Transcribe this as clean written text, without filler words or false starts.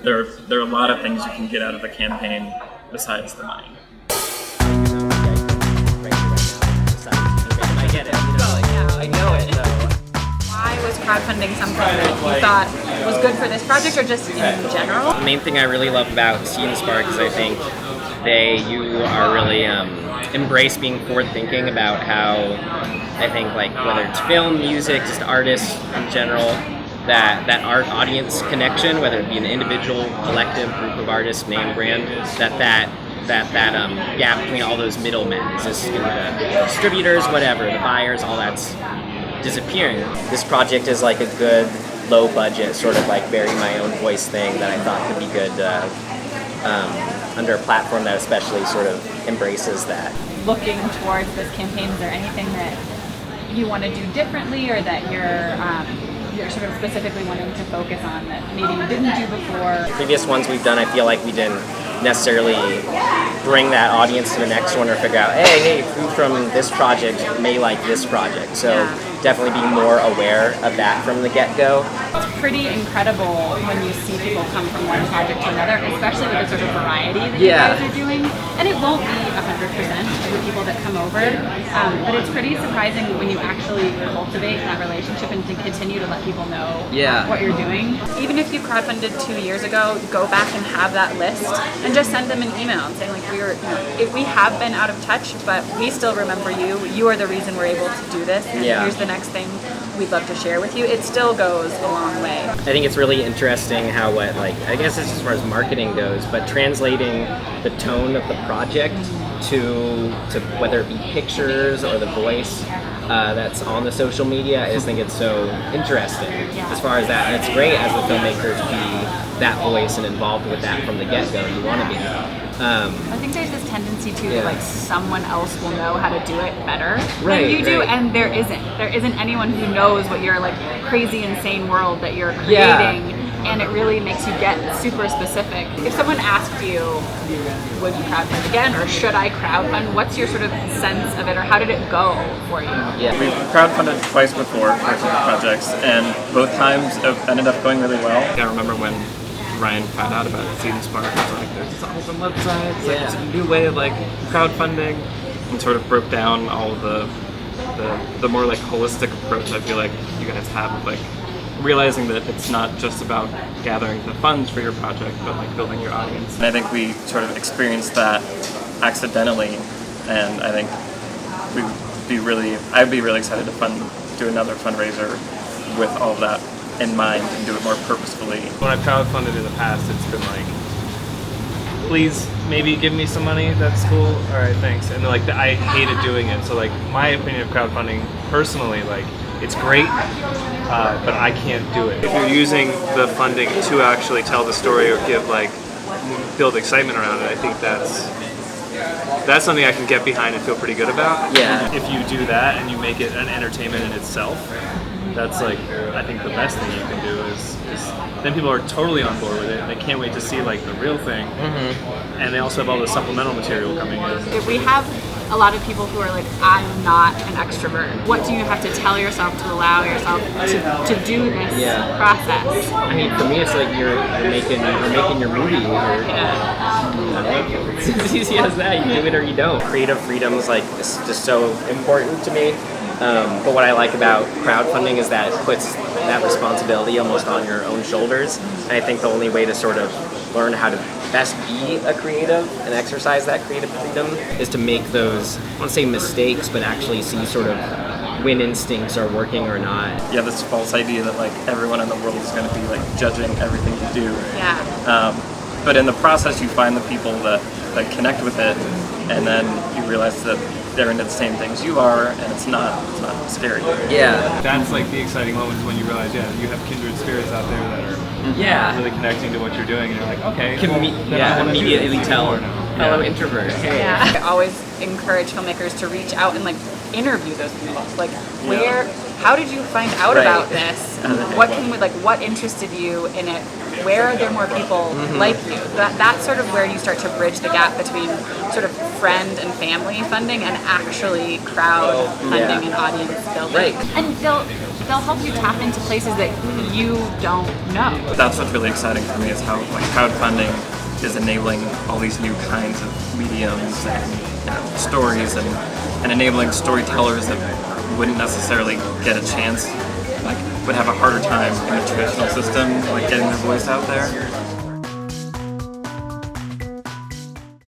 there are a lot of things you can get out of a campaign besides the money. I get it. I know it though. Why was crowdfunding something that you thought was good for this project, or just in general? The main thing I really love about Seed&Spark is I think you are really embrace being forward-thinking about how I think like whether it's film, music, just artists in general, that art audience connection, whether it be an individual, collective, group of artists, name, brand, that gap between all those middlemen, is just the distributors, whatever, the buyers, all that's disappearing. This project is like a good low budget sort of like bury my own voice thing that I thought could be good under a platform that especially sort of embraces that. Looking towards this campaign, is there anything that you want to do differently, or that you're sort of specifically wanting to focus on that maybe you didn't do before? Previous ones we've done, I feel like we didn't necessarily bring that audience to the next one or figure out, hey, who from this project may like this project. So definitely be more aware of that from the get-go. It's pretty incredible when you see people come from one project to another, especially with the sort of variety that you guys are doing. And it won't be 100% of the people that come over, but it's pretty surprising when you actually cultivate that relationship and to continue to let people know what you're doing. Even if you crowdfunded 2 years ago, go back and have that list and just send them an email and saying like, we have been out of touch, but we still remember you. You are the reason we're able to do this, and here's the next thing we'd love to share with you. It still goes a long way. I think it's really interesting how I guess it's as far as marketing goes, but translating the tone of the project to whether it be pictures or the voice that's on the social media, I just think it's so interesting as far as that. And it's great as a filmmaker to be that voice and involved with that from the get-go. You want to be. I think there's this tendency to like someone else will know how to do it better than you do, and there isn't anyone who knows what your like crazy insane world that you're creating, and it really makes you get super specific. If someone asked you, would you crowdfund again, or should I crowdfund, what's your sort of sense of it, or how did it go for you? We've crowdfunded twice before for different projects, and both times it ended up going really well. I remember when Ryan found out about Seed&Spark, I was like, there's this awesome website, it's like it's a new way of like crowdfunding, and sort of broke down all of the more like holistic approach I feel like you guys have of like realizing that it's not just about gathering the funds for your project, but like building your audience. And I think we sort of experienced that accidentally, and I think I'd be really excited to do another fundraiser with all of that in mind and do it more purposefully. When I've crowdfunded in the past, it's been like, please, maybe give me some money, that's cool, all right, thanks. And like, I hated doing it. So like, my opinion of crowdfunding, personally, like, it's great, but I can't do it. If you're using the funding to actually tell the story or build excitement around it, I think that's something I can get behind and feel pretty good about. Yeah. If you do that and you make it an entertainment in itself, that's like, I think the best thing you can do is then people are totally on board with it, and they can't wait to see like the real thing. And they also have all the supplemental material coming in. If we have a lot of people who are like, I'm not an extrovert, what do you have to tell yourself to allow yourself to do this process? I mean, for me, it's like you're making your movie. It's as easy as that. You do it or you don't. Creative freedom is like just so important to me. But what I like about crowdfunding is that it puts that responsibility almost on your own shoulders. And I think the only way to sort of learn how to best be a creative and exercise that creative freedom is to make those, I don't want to say mistakes, but actually see sort of when instincts are working or not. You have this false idea that like everyone in the world is going to be like judging everything you do. But in the process, you find the people that connect with it, and then you realize that they're into the same things you are, and it's not scary. That's like the exciting moments when you realize, you have kindred spirits out there that are really connecting to what you're doing, and you're like, okay, immediately tell fellow introvert. Hey. I always encourage filmmakers to reach out and like interview those people. Like, how did you find out about this? What interested you in it? Where are there more people like you? That's sort of where you start to bridge the gap between sort of friend and family funding and actually crowd funding and audience building. And Phil, they'll help you tap into places that you don't know. That's what's really exciting for me is how like crowdfunding is enabling all these new kinds of mediums and stories and enabling storytellers that wouldn't necessarily get a chance, like would have a harder time in the traditional system, like getting their voice out there.